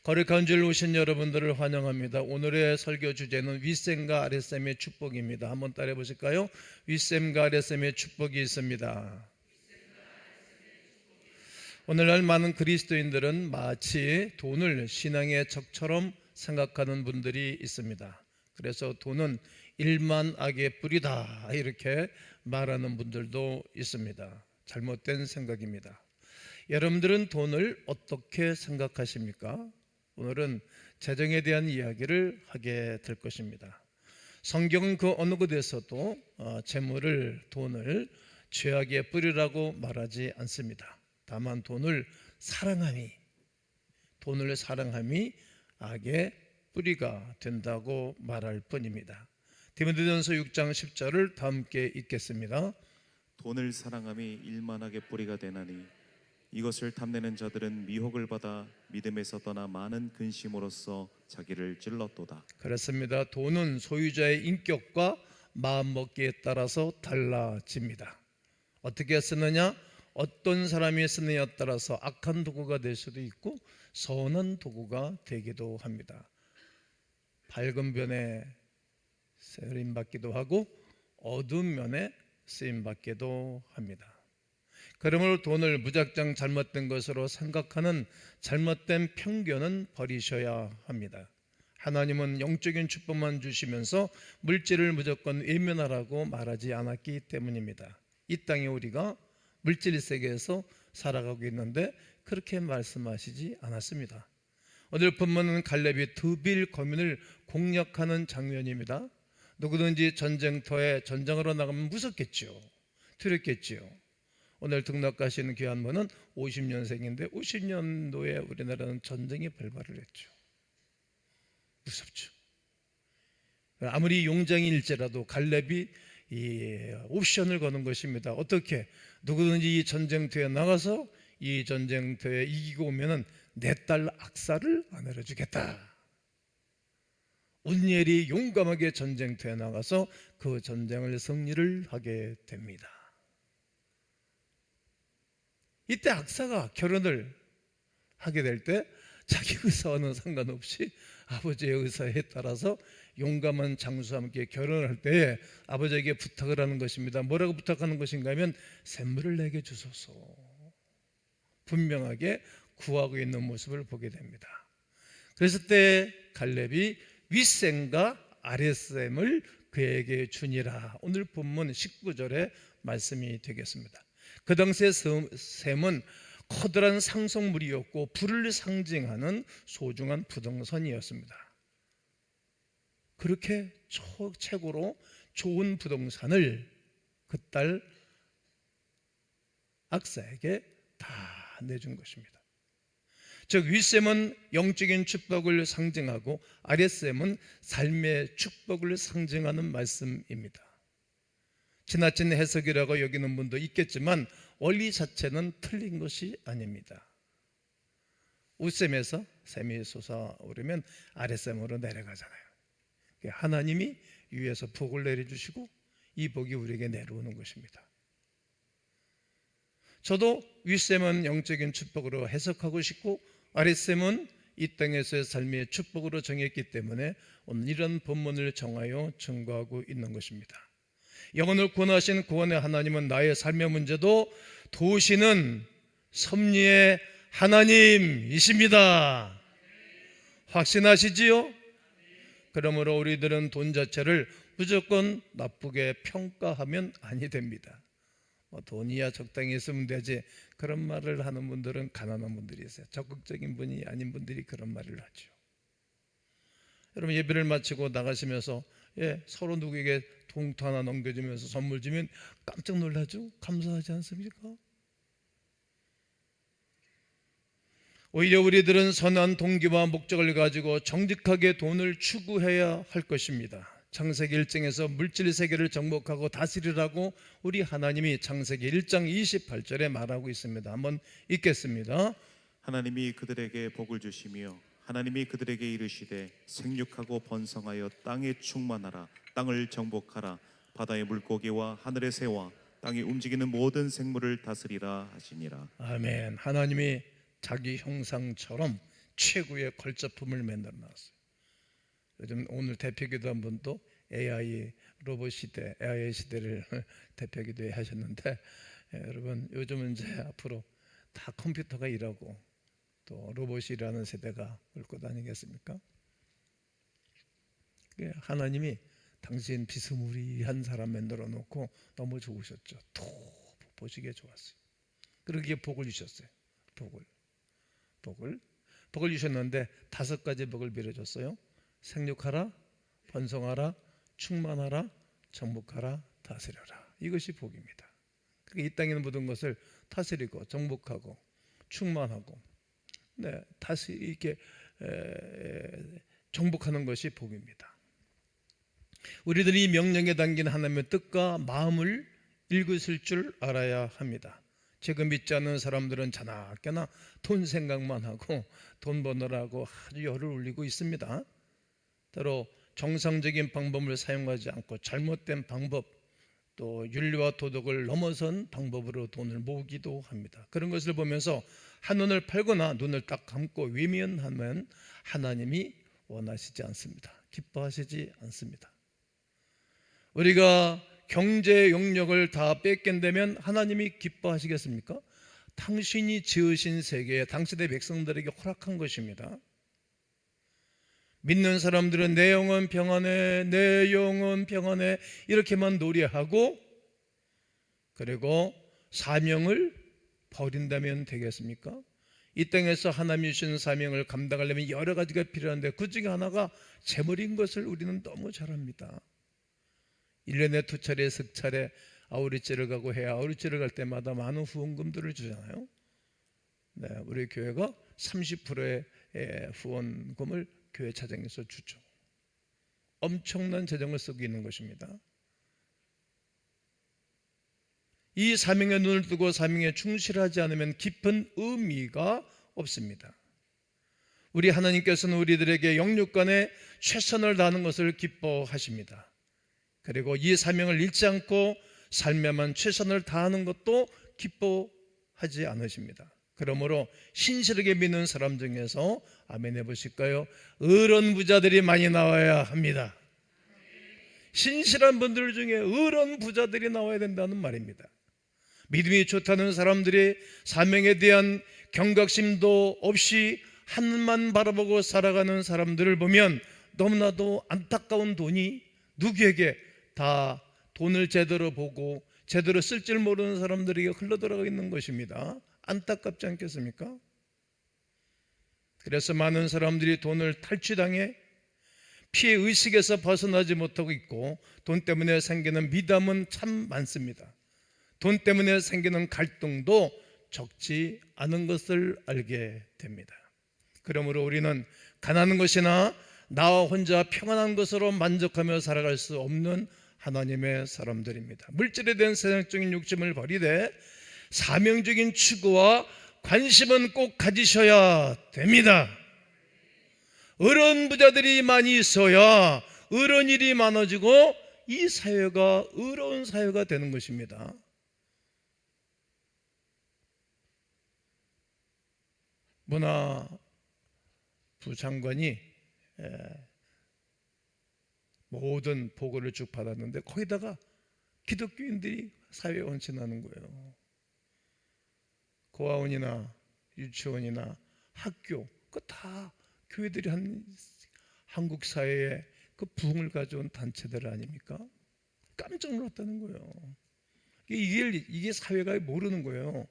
거룩한 줄 오신 여러분들을 환영합니다. 오늘의 설교 주제는 윗셈과 아랫셈의 축복입니다. 한번 따라해 보실까요? 윗셈과 아랫셈의 축복이 있습니다. 오늘날 많은 그리스도인들은 마치 돈을 신앙의 적처럼 생각하는 분들이 있습니다. 그래서 돈은 일만 악의 뿌리다 이렇게 말하는 분들도 있습니다. 잘못된 생각입니다. 여러분들은 돈을 어떻게 생각하십니까? 오늘은 재정에 대한 이야기를 하게 될 것입니다. 성경은 그 어느 곳에서도 재물을, 돈을 죄악의 뿌리라고 말하지 않습니다. 다만 돈을 사랑함이 악의 뿌리가 된다고 말할 뿐입니다. 디모데전서 6장 10절을 다 함께 읽겠습니다. 돈을 사랑함이 일만하게 뿌리가 되나니 이것을 탐내는 자들은 미혹을 받아 믿음에서 떠나 많은 근심으로써 자기를 찔렀도다. 그렇습니다. 돈은 소유자의 인격과 마음먹기에 따라서 달라집니다. 어떻게 쓰느냐, 어떤 사람이 쓰느냐에 따라서 악한 도구가 될 수도 있고 선한 도구가 되기도 합니다. 밝은 면에 쓰임받기도 하고 어두운 면에 쓰임받기도 합니다. 그러므로 돈을 무작정 잘못된 것으로 생각하는 잘못된 편견은 버리셔야 합니다. 하나님은 영적인 축복만 주시면서 물질을 무조건 외면하라고 말하지 않았기 때문입니다. 이 땅에 우리가 물질 세계에서 살아가고 있는데 그렇게 말씀하시지 않았습니다. 오늘 본문은 갈렙이 드빌 거민을 공략하는 장면입니다. 누구든지 전쟁터에 전쟁으로 나가면 무섭겠죠. 두렵겠죠. 오늘 등록하시는 귀한 분은 50년생인데 50년도에 우리나라는 전쟁이 발발을 했죠. 무섭죠. 아무리 용장일지라도 갈렙이 이 옵션을 거는 것입니다. 어떻게? 누구든지 이 전쟁터에 나가서 이 전쟁터에 이기고 오면은 내 딸 악사를 아내로 주겠다. 온니엘이 용감하게 전쟁터에 나가서 그 전쟁을 승리를 하게 됩니다. 이때 악사가 결혼을 하게 될 때 자기 의사와는 상관없이 아버지의 의사에 따라서 용감한 장수와 함께 결혼할 때 아버지에게 부탁을 하는 것입니다. 뭐라고 부탁하는 것인가 하면 샘물을 내게 주소서. 분명하게 구하고 있는 모습을 보게 됩니다. 그래서 때 갈렙이 윗셈과 아랫셈을 그에게 주니라. 오늘 본문 19절의 말씀이 되겠습니다. 그 당시에 셈은 커다란 상속물이었고 부를 상징하는 소중한 부동산이었습니다. 그렇게 최고로 좋은 부동산을 그 딸 악사에게 다 내준 것입니다. 즉 윗셈은 영적인 축복을 상징하고 아랫셈은 삶의 축복을 상징하는 말씀입니다. 지나친 해석이라고 여기는 분도 있겠지만 원리 자체는 틀린 것이 아닙니다. 윗셈에서 셈이 솟아오르면 아랫셈으로 내려가잖아요. 하나님이 위에서 복을 내려주시고 이 복이 우리에게 내려오는 것입니다. 저도 윗셈은 영적인 축복으로 해석하고 싶고 아랫셈은 이 땅에서의 삶의 축복으로 정했기 때문에 오늘 이런 본문을 정하여 증거하고 있는 것입니다. 영혼을 구원하신 구원의 하나님은 나의 삶의 문제도 도우시는 섭리의 하나님이십니다. 확신하시지요? 그러므로 우리들은 돈 자체를 무조건 나쁘게 평가하면 아니 됩니다. 돈이야 적당히 있으면 되지, 그런 말을 하는 분들은 가난한 분들이 있어요. 적극적인 분이 아닌 분들이 그런 말을 하죠. 여러분 예배를 마치고 나가시면서 서로 누구에게 봉투 하나 넘겨주면서 선물 주면 깜짝 놀라죠? 감사하지 않습니까? 오히려 우리들은 선한 동기와 목적을 가지고 정직하게 돈을 추구해야 할 것입니다. 창세기 1장에서 물질 세계를 정복하고 다스리라고 우리 하나님이 창세기 1장 28절에 말하고 있습니다. 한번 읽겠습니다. 하나님이 그들에게 복을 주시며 하나님이 그들에게 이르시되 생육하고 번성하여 땅에 충만하라. 땅을 정복하라. 바다의 물고기와 하늘의 새와 땅에 움직이는 모든 생물을 다스리라 하시니라. 아멘. 하나님이 자기 형상처럼 최고의 걸작품을 만들어 놨어요. 요즘 오늘 대표기도 한 분도 AI 로봇 시대, AI 시대를 대표기도 하셨는데, 여러분 요즘은 이제 앞으로 다 컴퓨터가 일하고 또 로봇이 일하는 세대가 올 것 아니겠습니까? 하나님이 당신 비스무리한 사람 만들어 놓고 너무 좋으셨죠. 또 보시기에 좋았어요. 그러기에 복을 주셨어요. 복을 주셨는데 5가지 복을 빌어줬어요. 생육하라, 번성하라, 충만하라, 정복하라, 다스려라. 이것이 복입니다. 그러니까 이 땅에 있는 모든 것을 다스리고 정복하고 충만하고, 다시 이렇게 정복하는 것이 복입니다. 우리들이 명령에 담긴 하나님의 뜻과 마음을 읽으실 줄 알아야 합니다. 지금 믿지 않는 사람들은 자나깨나 돈 생각만 하고 돈 버느라고 아주 열을 올리고 있습니다. 때로 정상적인 방법을 사용하지 않고 잘못된 방법, 또 윤리와 도덕을 넘어선 방법으로 돈을 모으기도 합니다. 그런 것을 보면서 한눈을 팔거나 눈을 딱 감고 외면하면 하나님이 원하시지 않습니다. 기뻐하시지 않습니다. 우리가 경제 영역을 다 뺏긴다면 하나님이 기뻐하시겠습니까? 당신이 지으신 세계에 당신의 백성들에게 허락한 것입니다. 믿는 사람들은 내 영혼 평안해, 내 영혼 평안해 이렇게만 노래하고, 그리고 사명을 버린다면 되겠습니까? 이 땅에서 하나님이 주신 사명을 감당하려면 여러 가지가 필요한데 그 중에 하나가 재물인 것을 우리는 너무 잘 압니다. 1년에 2차례, 3차례 아우리째를 가고 해야 아우리째를 갈 때마다 많은 후원금들을 주잖아요. 우리 교회가 30%의 후원금을 교회 차장에서 주죠. 엄청난 재정을 쓰고 있는 것입니다. 이 사명에 눈을 뜨고 사명에 충실하지 않으면 깊은 의미가 없습니다. 우리 하나님께서는 우리들에게 영육간에 최선을 다하는 것을 기뻐하십니다. 그리고 이 사명을 잃지 않고 삶에만 최선을 다하는 것도 기뻐하지 않으십니다. 그러므로 신실하게 믿는 사람 중에서 아멘 해보실까요? 의로운 부자들이 많이 나와야 합니다. 신실한 분들 중에 의로운 부자들이 나와야 된다는 말입니다. 믿음이 좋다는 사람들이 사명에 대한 경각심도 없이 하늘만 바라보고 살아가는 사람들을 보면 너무나도 안타까운 돈이 누구에게 다 돈을 제대로 보고 제대로 쓸 줄 모르는 사람들에게 흘러들어가 있는 것입니다. 안타깝지 않겠습니까? 그래서 많은 사람들이 돈을 탈취당해 피해 의식에서 벗어나지 못하고 있고, 돈 때문에 생기는 미담은 참 많습니다. 돈 때문에 생기는 갈등도 적지 않은 것을 알게 됩니다. 그러므로 우리는 가난한 것이나 나와 혼자 평안한 것으로 만족하며 살아갈 수 없는 하나님의 사람들입니다. 물질에 대한 세상적인 욕심을 버리되 사명적인 추구와 관심은 꼭 가지셔야 됩니다. 의로운 부자들이 많이 있어야 의로운 일이 많아지고 이 사회가 의로운 사회가 되는 것입니다. 문화부 장관이 모든 보고를 쭉 받았는데 거기다가 기독교인들이 사회에 헌신하는 거예요. 고아원이나 유치원이나 학교, 그 다 교회들이 한 한국 사회에 그 부흥을 가져온 단체들 아닙니까? 깜짝 놀랐다는 거예요. 이게 사회가 모르는 거예요.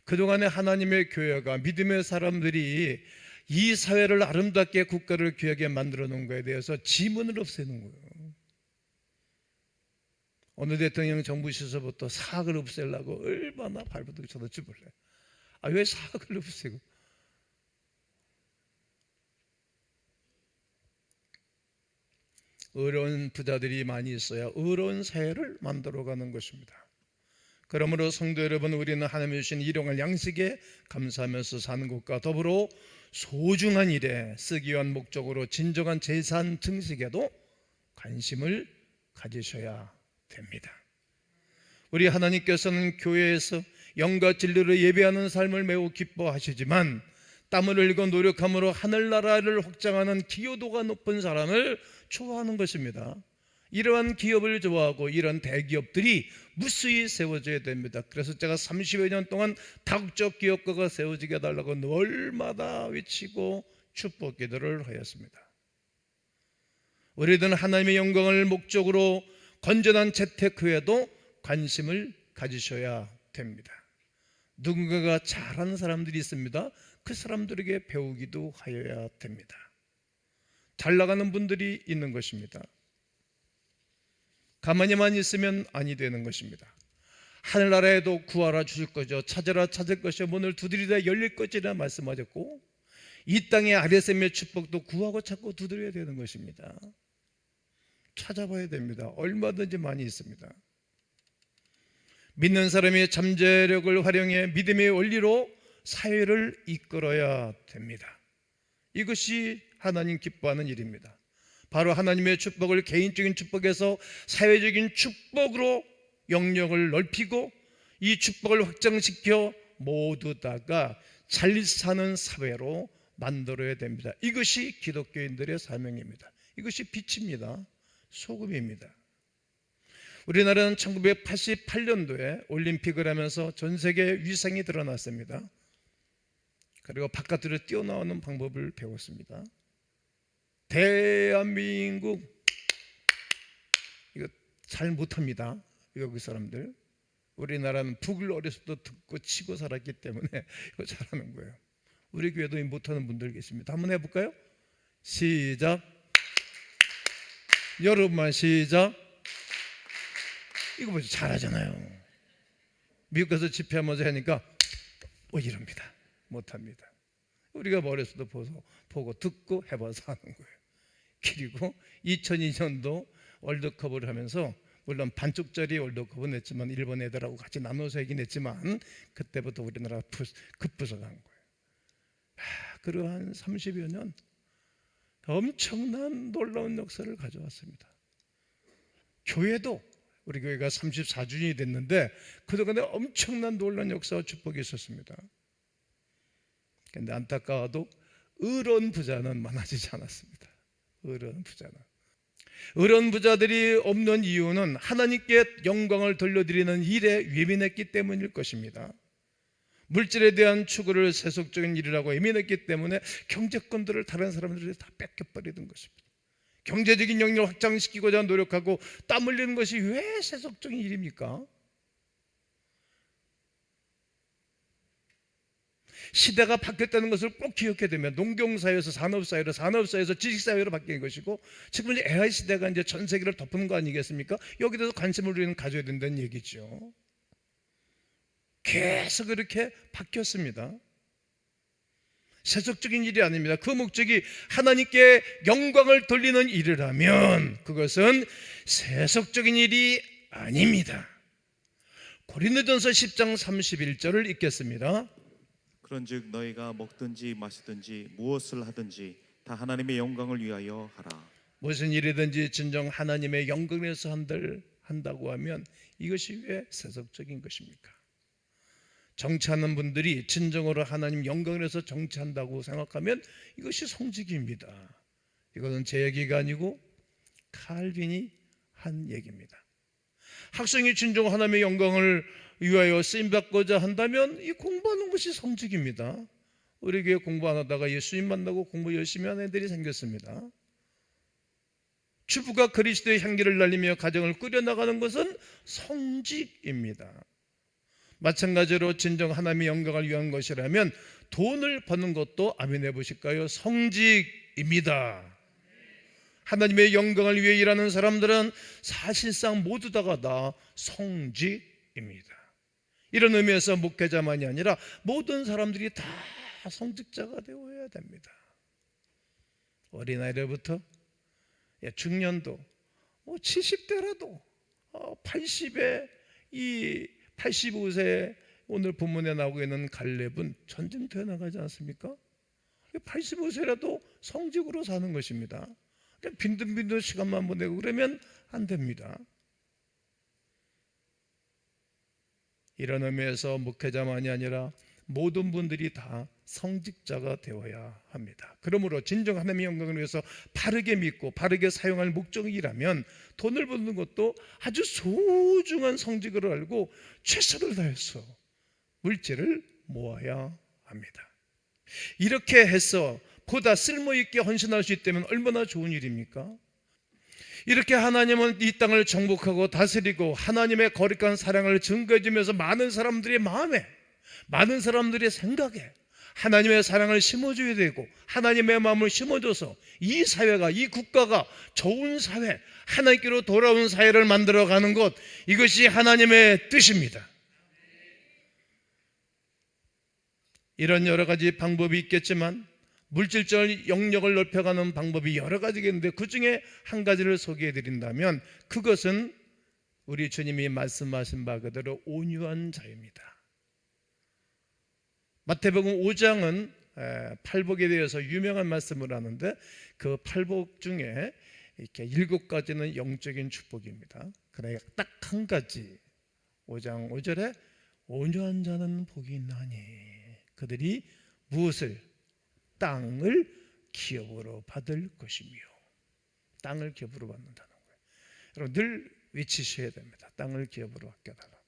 그동안에 하나님의 교회가, 믿음의 사람들이 이 사회를 아름답게 국가를 귀하게 만들어 놓은 거에 대해서 지문을 없애는 거예요. 어느 대통령 정부 시절부터 사학을 없애려고 얼마나 발버둥 쳐졌지 몰래. 왜 사학을 없애고? 의로운 부자들이 많이 있어야 의로운 사회를 만들어가는 것입니다. 그러므로 성도 여러분, 우리는 하나님이 주신 일용할 양식에 감사하면서 사는 것과 더불어 소중한 일에 쓰기 위한 목적으로 진정한 재산 증식에도 관심을 가지셔야 됩니다. 우리 하나님께서는 교회에서 영과 진리로 예배하는 삶을 매우 기뻐하시지만 땀을 흘리고 노력함으로 하늘나라를 확장하는 기여도가 높은 사람을 좋아하는 것입니다. 이러한 기업을 좋아하고 이런 대기업들이 무수히 세워져야 됩니다. 그래서 제가 30여 년 동안 다국적 기업가가 세워지게 해달라고 날마다 외치고 축복 기도를 하였습니다. 우리들은 하나님의 영광을 목적으로 건전한 재테크에도 관심을 가지셔야 됩니다. 누군가가 잘하는 사람들이 있습니다. 그 사람들에게 배우기도 하여야 됩니다. 잘 나가는 분들이 있는 것입니다. 가만히만 있으면 아니 되는 것입니다. 하늘나라에도 구하라 주실 거죠. 찾으라 찾을 것이요 문을 두드리다 열릴 것이라 말씀하셨고, 이 땅의 아레셈의 축복도 구하고 찾고 두드려야 되는 것입니다. 찾아봐야 됩니다. 얼마든지 많이 있습니다. 믿는 사람이 잠재력을 활용해 믿음의 원리로 사회를 이끌어야 됩니다. 이것이 하나님 기뻐하는 일입니다. 바로 하나님의 축복을 개인적인 축복에서 사회적인 축복으로 영역을 넓히고 이 축복을 확장시켜 모두 다가 잘 사는 사회로 만들어야 됩니다. 이것이 기독교인들의 사명입니다. 이것이 빛입니다. 소금입니다. 우리나라는 1988년도에 올림픽을 하면서 전 세계 위상이 드러났습니다. 그리고 바깥으로 뛰어나오는 방법을 배웠습니다. 대한민국 이거 잘 못합니다. 여기 사람들. 우리나라는 북을 어렸을 때 듣고 치고 살았기 때문에 이거 잘하는 거예요. 우리 교회도 못하는 분들 계십니다. 한번 해볼까요? 시작. 여러분만 시작. 이거 보세요. 잘하잖아요. 미국 가서 집회하면서 하니까 이럽니다. 못합니다. 우리가 머릿속도 보고 듣고 해봐서 하는 거예요. 그리고 2002년도 월드컵을 하면서 물론 반쪽짜리 월드컵은 했지만 일본 애들하고 같이 나눠서 하긴 했지만 그때부터 우리나라가 급부상한 거예요. 그러한 30여 년 엄청난 놀라운 역사를 가져왔습니다. 교회도 우리 교회가 34주년이 됐는데 그동안에 엄청난 놀라운 역사와 축복이 있었습니다. 그런데 안타까워도 의로운 부자는 많아지지 않았습니다. 의로운 부자들이 없는 이유는 하나님께 영광을 돌려드리는 일에 예민했기 때문일 것입니다. 물질에 대한 추구를 세속적인 일이라고 예민했기 때문에 경제권들을 다른 사람들이 다 뺏겨버리는 것입니다. 경제적인 영역을 확장시키고자 노력하고 땀 흘리는 것이 왜 세속적인 일입니까? 시대가 바뀌었다는 것을 꼭 기억해야 됩니다. 농경사회에서 산업사회로, 산업사회에서 지식사회로 바뀐 것이고 지금 이제 AI 시대가 이제 전 세계를 덮는 거 아니겠습니까? 여기에 대해서 관심을 우리는 가져야 된다는 얘기죠. 계속 이렇게 바뀌었습니다. 세속적인 일이 아닙니다. 그 목적이 하나님께 영광을 돌리는 일이라면 그것은 세속적인 일이 아닙니다. 고린도전서 10장 31절을 읽겠습니다. 그런즉 너희가 먹든지 마시든지 무엇을 하든지 다 하나님의 영광을 위하여 하라. 무슨 일이든지 진정 하나님의 영광을 위해서 한다고 하면 이것이 왜 세속적인 것입니까? 정치하는 분들이 진정으로 하나님 영광을 위해서 정치한다고 생각하면 이것이 성직입니다. 이것은 제 얘기가 아니고 칼빈이 한 얘기입니다. 학생이 진정 하나님의 영광을 위하여 쓰임받고자 한다면 이 공부하는 것이 성직입니다. 우리 교회 공부 안 하다가 예수님 만나고 공부 열심히 하는 애들이 생겼습니다. 주부가 그리스도의 향기를 날리며 가정을 꾸려나가는 것은 성직입니다. 마찬가지로 진정 하나님의 영광을 위한 것이라면 돈을 버는 것도 아멘 해보실까요? 성직입니다. 하나님의 영광을 위해 일하는 사람들은 사실상 모두 다가 다 성직입니다. 이런 의미에서 목회자만이 아니라 모든 사람들이 다 성직자가 되어야 됩니다. 어린아이들부터 중년도 70대라도 80에 85세 오늘 본문에 나오고 있는 갈렙은 전쟁터에 나가지 않습니까? 85세라도 성직으로 사는 것입니다. 빈둥빈둥 시간만 보내고 그러면 안 됩니다. 이런 의미에서 목회자만이 아니라 모든 분들이 다 성직자가 되어야 합니다. 그러므로 진정 하나님의 영광을 위해서 바르게 믿고 바르게 사용할 목적이라면 돈을 버는 것도 아주 소중한 성직을 알고 최선을 다해서 물질을 모아야 합니다. 이렇게 해서 보다 쓸모있게 헌신할 수 있다면 얼마나 좋은 일입니까? 이렇게 하나님은 이 땅을 정복하고 다스리고 하나님의 거룩한 사랑을 증거해 주면서 많은 사람들의 마음에, 많은 사람들의 생각에 하나님의 사랑을 심어줘야 되고, 하나님의 마음을 심어줘서 이 사회가, 이 국가가 좋은 사회, 하나님께로 돌아온 사회를 만들어가는 것, 이것이 하나님의 뜻입니다. 이런 여러 가지 방법이 있겠지만 물질적 영역을 넓혀가는 방법이 여러 가지겠는데 그 중에 한 가지를 소개해 드린다면 그것은 우리 주님이 말씀하신 바 그대로 온유한 자입니다. 마태복음 5장은 팔복에 대해서 유명한 말씀을 하는데 그 팔복 중에 이렇게 7가지는 영적인 축복입니다. 그러나 딱 한 가지 5장 5절에 온유한 자는 복이 있나니 그들이 무엇을? 땅을 기업으로 받을 것이며. 땅을 기업으로 받는다는 거예요. 여러분 늘 외치셔야 됩니다. 땅을 기업으로 아껴달라고.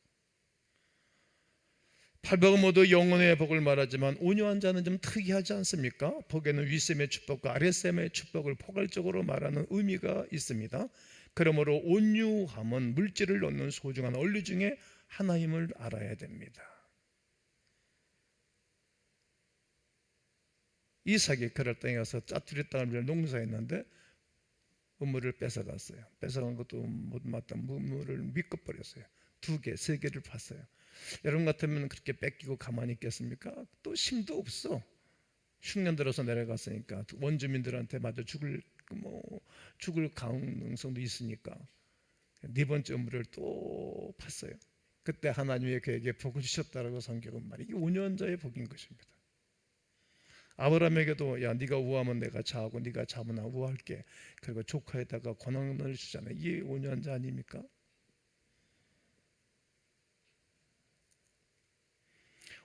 팔복은 모두 영혼의 복을 말하지만 온유한 자는 좀 특이하지 않습니까? 복에는 윗셈의 축복과 아랫셈의 축복을 포괄적으로 말하는 의미가 있습니다. 그러므로 온유함은 물질을 넣는 소중한 원리 중에 하나임을 알아야 됩니다. 이삭이 그럴 땅에 가서 짜투리 땅을 위해 농사했는데 우물을 뺏어갔어요. 뺏어간 것도 못 맞던 우물을 믿고버렸어요. 2개, 3개를 팠어요. 여러분 같으면 그렇게 뺏기고 가만히 있겠습니까? 또 힘도 없어. 흉년 들어서 내려갔으니까 원주민들한테 맞아 죽을 가능성도 있으니까 4번째 우물을 또 팠어요. 그때 하나님의 그에게 복을 주셨다라고 성경은 말이 이게 온유한 자의 복인 것입니다. 아브라함에게도 야 네가 우하면 내가 좌하고 네가 좌면 나 우할게. 그리고 조카에다가 권한을 주잖아요. 이게 온유한 자 아닙니까?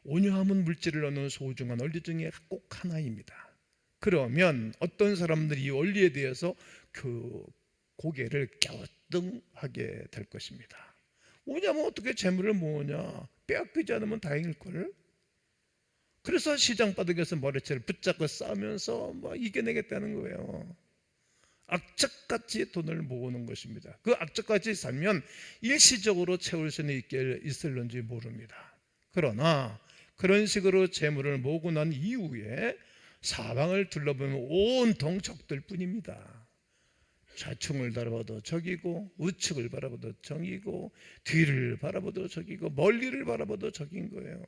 온유함은 물질을 넣는 소중한 원리 중에 꼭 하나입니다. 그러면 어떤 사람들이 이 원리에 대해서 그 고개를 갸우뚱하게 될 것입니다. 오냐면 어떻게 재물을 모으냐? 빼앗기지 않으면 다행일걸. 그래서 시장바닥에서 머리채를 붙잡고 싸우면서 이겨내겠다는 거예요. 악착같이 돈을 모으는 것입니다. 그 악착같이 살면 일시적으로 채울 수는 있을런지 모릅니다. 그러나 그런 식으로 재물을 모으고 난 이후에 사방을 둘러보면 온통 적들 뿐입니다. 좌충을 바라봐도 적이고 우측을 바라봐도 적이고 뒤를 바라봐도 적이고 멀리를 바라봐도 적인 거예요.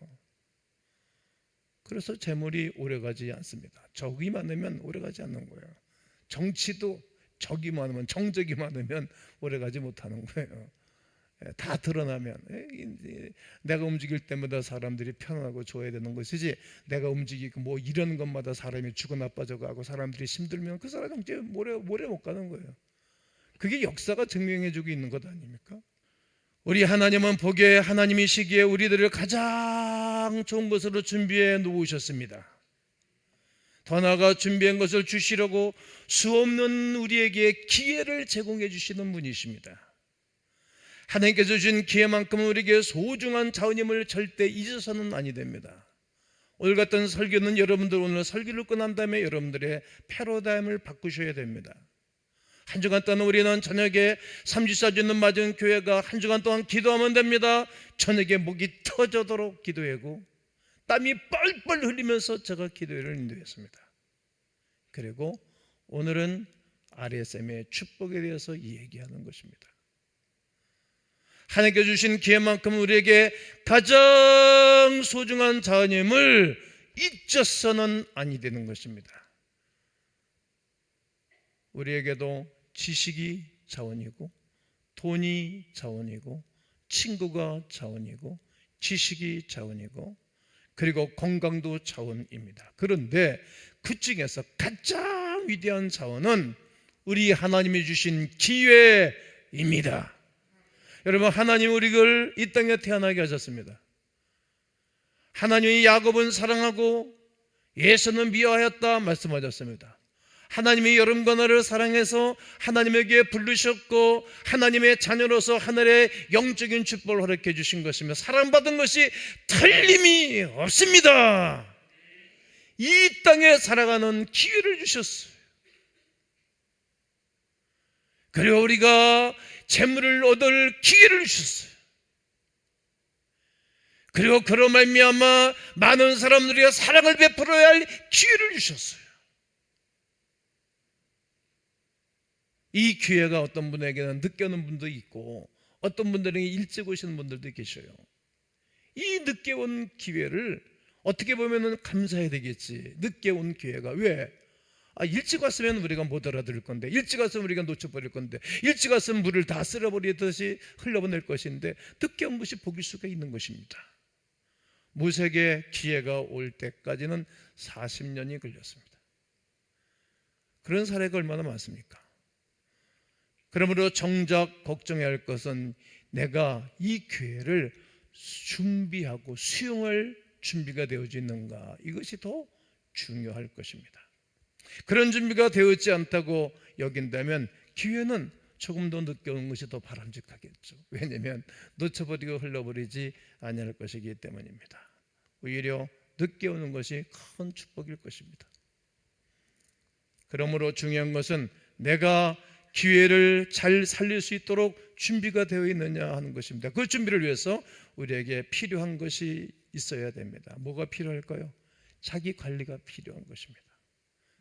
그래서 재물이 오래가지 않습니다. 적이 많으면 오래가지 않는 거예요. 정치도 적이 많으면, 정적이 많으면 오래가지 못하는 거예요. 다 드러나면 내가 움직일 때마다 사람들이 편안하고 좋아야 되는 것이지, 내가 움직이고 이런 것마다 사람이 죽어 나빠져가고 사람들이 힘들면 그 사람 정치 오래 못 가는 거예요. 그게 역사가 증명해주고 있는 것 아닙니까? 우리 하나님은 보기에 하나님이시기에 우리들을 가장 좋은 것으로 준비해 놓으셨습니다. 더 나아가 준비한 것을 주시려고 수없는 우리에게 기회를 제공해 주시는 분이십니다. 하나님께서 주신 기회만큼은 우리에게 소중한 자원임을 절대 잊어서는 아니 됩니다. 오늘 같은 설교는 여러분들 오늘 설교를 끝난 다음에 여러분들의 패러다임을 바꾸셔야 됩니다. 한 주간 동안 우리는 저녁에 3주사주는 맞은 교회가 한 주간 동안 기도하면 됩니다. 저녁에 목이 터져도록 기도하고 땀이 뻘뻘 흘리면서 제가 기도회를 인도했습니다. 그리고 오늘은 RSM의 축복에 대해서 얘기하는 것입니다. 하나님께 주신 기회만큼 우리에게 가장 소중한 자원임을 잊어서는 아니 되는 것입니다. 우리에게도 지식이 자원이고 돈이 자원이고 친구가 자원이고 지식이 자원이고 그리고 건강도 자원입니다. 그런데 그 중에서 가장 위대한 자원은 우리 하나님이 주신 기회입니다. 여러분, 하나님 우리를 이 땅에 태어나게 하셨습니다. 하나님이 야곱은 사랑하고 에서는 미워하였다 말씀하셨습니다. 하나님이 여러분과 나를 사랑해서 하나님에게 부르셨고 하나님의 자녀로서 하늘의 영적인 축복을 허락해 주신 것이며 사랑받은 것이 틀림이 없습니다. 이 땅에 살아가는 기회를 주셨어요. 그리고 우리가 재물을 얻을 기회를 주셨어요. 그리고 그로 말미암아 많은 사람들이 사랑을 베풀어야 할 기회를 주셨어요. 이 기회가 어떤 분에게는 늦게 오는 분도 있고 어떤 분들에게 일찍 오시는 분들도 계셔요. 이 늦게 온 기회를 어떻게 보면 감사해야 되겠지. 늦게 온 기회가 왜? 일찍 왔으면 우리가 못 알아들을 건데, 일찍 왔으면 우리가 놓쳐버릴 건데, 일찍 왔으면 물을 다 쓸어버리듯이 흘러보낼 것인데 늦게 온 것이 복일 수가 있는 것입니다. 모세에게 기회가 올 때까지는 40년이 걸렸습니다. 그런 사례가 얼마나 많습니까? 그러므로 정작 걱정해야 할 것은 내가 이 기회를 준비하고 수용할 준비가 되어져 있는가, 이것이 더 중요할 것입니다. 그런 준비가 되어있지 않다고 여긴다면 기회는 조금 더 늦게 오는 것이 더 바람직하겠죠. 왜냐하면 놓쳐버리고 흘러버리지 아니할 것이기 때문입니다. 오히려 늦게 오는 것이 큰 축복일 것입니다. 그러므로 중요한 것은 내가 기회를 잘 살릴 수 있도록 준비가 되어 있느냐 하는 것입니다. 그 준비를 위해서 우리에게 필요한 것이 있어야 됩니다. 뭐가 필요할까요? 자기 관리가 필요한 것입니다.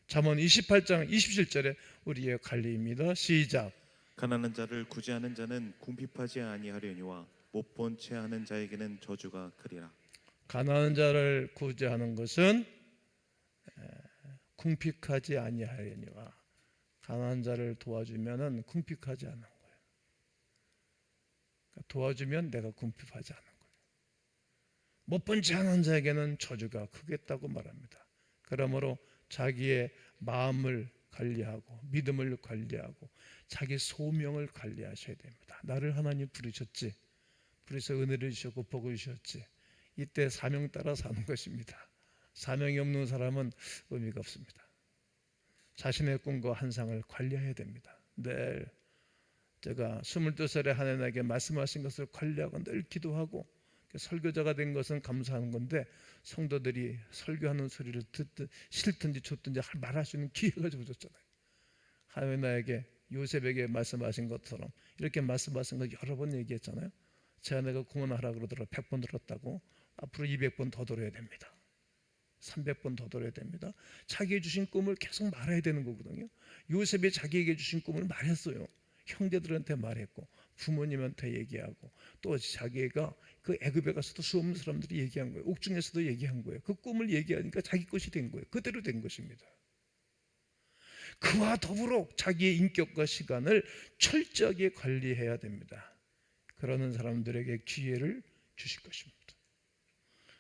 잠언 28장 27절에 우리의 관리입니다. 시작. 가난한 자를 구제하는 자는 궁핍하지 아니하려니와 못 본 채 하는 자에게는 저주가 크리라. 가난한 자를 구제하는 것은 궁핍하지 아니하려니와, 가난한 자를 도와주면은 궁핍하지 않는 거예요. 그러니까 도와주면 내가 궁핍하지 않는 거예요. 못 본 채 하는 자에게는 저주가 크겠다고 말합니다. 그러므로 자기의 마음을 관리하고 믿음을 관리하고 자기 소명을 관리하셔야 됩니다. 나를 하나님 부르셨지, 그래서 은혜를 주셨고 복을 주셨지, 이때 사명 따라 사는 것입니다. 사명이 없는 사람은 의미가 없습니다. 자신의 꿈과 환상을 관리해야 됩니다. 늘 제가 22살의 하나님에게 말씀하신 것을 관리하고 늘 기도하고 설교자가 된 것은 감사한 건데, 성도들이 설교하는 소리를 듣든 싫든지 좋든지 말할 수 있는 기회가 주어졌잖아요. 하나님 나에게 요셉에게 말씀하신 것처럼 이렇게 말씀하신 거 여러 번 얘기했잖아요. 제가 내가 공헌하라 그러더라도 100번 들었다고 앞으로 200번 더 들어야 됩니다. 300번 더 들어야 됩니다. 자기의 주신 꿈을 계속 말해야 되는 거거든요. 요셉이 자기에게 주신 꿈을 말했어요. 형제들한테 말했고 부모님한테 얘기하고 또 자기가 그 애굽에 가서도 수없는 사람들이 얘기한 거예요. 옥중에서도 얘기한 거예요. 그 꿈을 얘기하니까 자기 것이 된 거예요. 그대로 된 것입니다. 그와 더불어 자기의 인격과 시간을 철저하게 관리해야 됩니다. 그러는 사람들에게 기회를 주실 것입니다.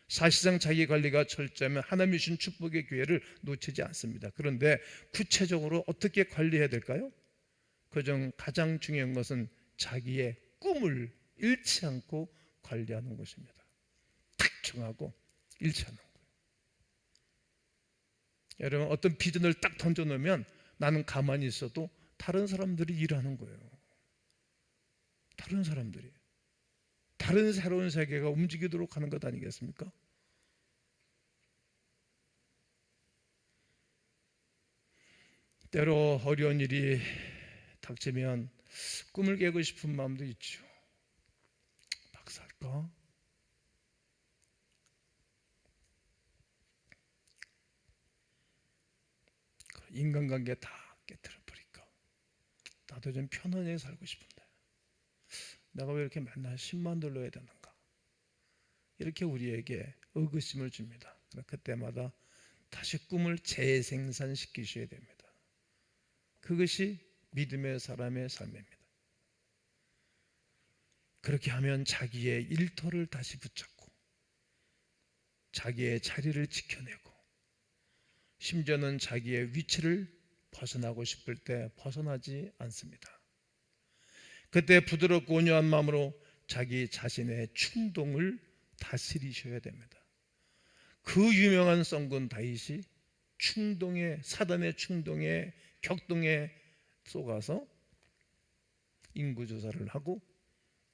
사실상 자기 관리가 철저하면 하나님이 주신 축복의 기회를 놓치지 않습니다. 그런데 구체적으로 어떻게 관리해야 될까요? 그중 가장 중요한 것은 자기의 꿈을 잃지 않고 관리하는 것입니다. 딱 정하고 잃지 않는 거예요. 여러분, 어떤 비전을 딱 던져놓으면 나는 가만히 있어도 다른 사람들이 일하는 거예요. 다른 사람들이. 다른 새로운 세계가 움직이도록 하는 것 아니겠습니까? 때로 어려운 일이 닥치면 꿈을 깨고 싶은 마음도 있죠. 막 살까? 인간관계 다 깨트려 버릴까? 나도 좀 편안하게 살고 싶은데 내가 왜 이렇게 맨날 10만 들러야 되는가? 이렇게 우리에게 의구심을 줍니다. 그때마다 다시 꿈을 재생산시키셔야 됩니다. 그것이 믿음의 사람의 삶입니다. 그렇게 하면 자기의 일터를 다시 붙잡고 자기의 자리를 지켜내고 심지어는 자기의 위치를 벗어나고 싶을 때 벗어나지 않습니다. 그때 부드럽고 온유한 마음으로 자기 자신의 충동을 다스리셔야 됩니다. 그 유명한 성군 다윗이 사단의 충동에 격동에 속아서 인구 조사를 하고,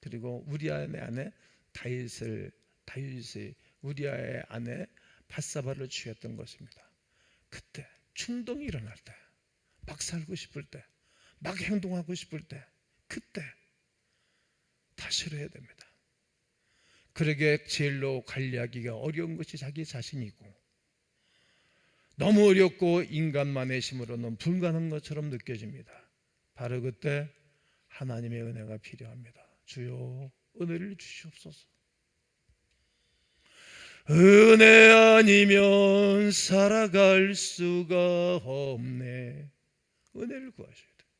그리고 우리아의 아내 다윗이 우리아의 아내 밧사바를 취했던 것입니다. 그때 충동이 일어날 때, 막 살고 싶을 때, 막 행동하고 싶을 때, 그때 다 싫어야 됩니다. 그러게 제일로 관리하기가 어려운 것이 자기 자신이고, 너무 어렵고 인간만의 힘으로는 불가능한 것처럼 느껴집니다. 바로 그때 하나님의 은혜가 필요합니다. 주여 은혜를 주시옵소서. 은혜 아니면 살아갈 수가 없네. 은혜를 구하셔야 돼요.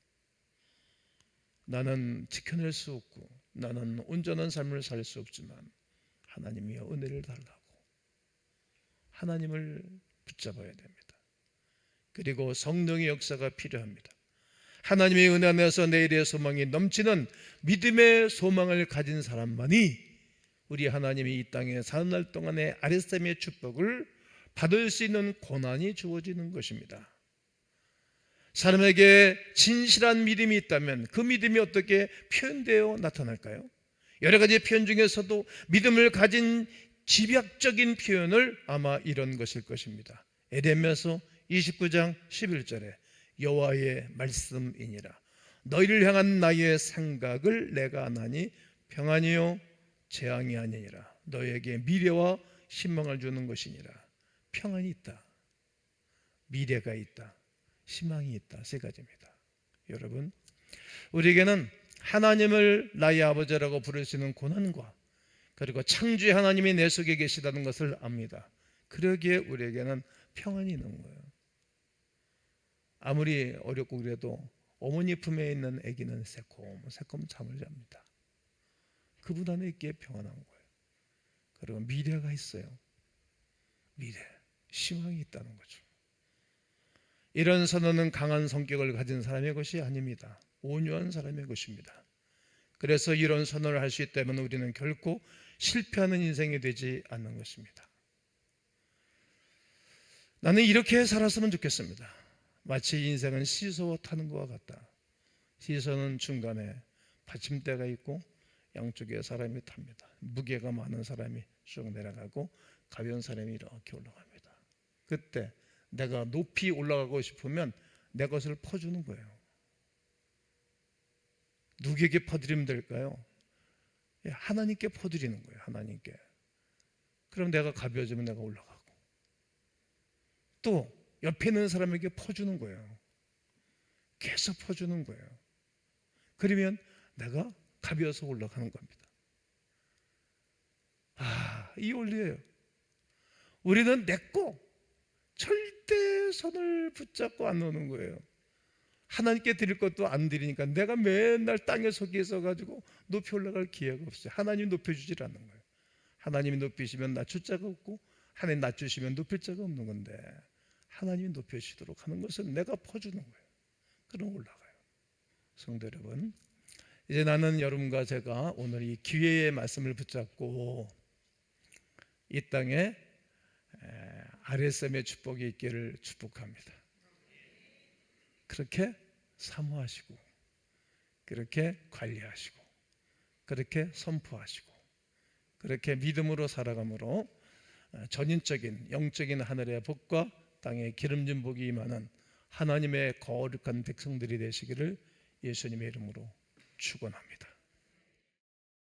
나는 지켜낼 수 없고 나는 온전한 삶을 살 수 없지만 하나님이 은혜를 달라고 하나님을 붙잡아야 됩니다. 그리고 성령의 역사가 필요합니다. 하나님의 은혜 안에서 내일의 소망이 넘치는 믿음의 소망을 가진 사람만이 우리 하나님이 이 땅에 사는 날 동안에 아랫샘의 축복을 받을 수 있는 고난이 주어지는 것입니다. 사람에게 진실한 믿음이 있다면 그 믿음이 어떻게 표현되어 나타날까요? 여러 가지 표현 중에서도 믿음을 가진 집약적인 표현을 아마 이런 것일 것입니다. 에레미야서 29장 11절에 여호와의 말씀이니라. 너희를 향한 나의 생각을 내가 아나니 평안이요 재앙이 아니니라. 너희에게 미래와 희망을 주는 것이니라. 평안이 있다, 미래가 있다, 희망이 있다. 세 가지입니다. 여러분, 우리에게는 하나님을 나의 아버지라고 부를 수 있는 고난과 그리고 창조의 하나님이 내 속에 계시다는 것을 압니다. 그러기에 우리에게는 평안이 있는 거예요. 아무리 어렵고 그래도 어머니 품에 있는 아기는 새콤새콤 잠을 잡니다. 그분 안에 있기에 평안한 거예요. 그리고 미래가 있어요. 미래, 희망이 있다는 거죠. 이런 선언은 강한 성격을 가진 사람의 것이 아닙니다. 온유한 사람의 것입니다. 그래서 이런 선언을 할 수 있다면 우리는 결코 실패하는 인생이 되지 않는 것입니다. 나는 이렇게 살았으면 좋겠습니다. 마치 인생은 시소와 타는 것과 같다. 시소는 중간에 받침대가 있고 양쪽에 사람이 탑니다. 무게가 많은 사람이 쭉 내려가고 가벼운 사람이 이렇게 올라갑니다. 그때 내가 높이 올라가고 싶으면 내 것을 퍼주는 거예요. 누구에게 퍼드리면 될까요? 하나님께 퍼드리는 거예요. 하나님께. 그럼 내가 가벼워지면 내가 올라가고, 또 옆에 있는 사람에게 퍼주는 거예요. 계속 퍼주는 거예요. 그러면 내가 가벼워서 올라가는 겁니다. 이 원리예요. 우리는 내꺼 절대 손을 붙잡고 안 노는 거예요. 하나님께 드릴 것도 안 드리니까 내가 맨날 땅에 속에 있어가지고 높이 올라갈 기회가 없어요. 하나님 높여주질 않는 거예요. 하나님이 높이시면 낮출 자가 없고 하나님 낮추시면 높일 자가 없는 건데, 하나님이 높여주시도록 하는 것은 내가 퍼주는 거예요. 그럼 올라가요. 성도 여러분, 이제 나는 여러분과 제가 오늘 이 기회의 말씀을 붙잡고 이 땅에 아랫샘의 축복이 있기를 축복합니다. 그렇게 사모하시고, 그렇게 관리하시고, 그렇게 선포하시고, 그렇게 믿음으로 살아감으로 전인적인 영적인 하늘의 복과 땅의 기름진 복이 임하는 하나님의 거룩한 백성들이 되시기를 예수님의 이름으로 축원합니다.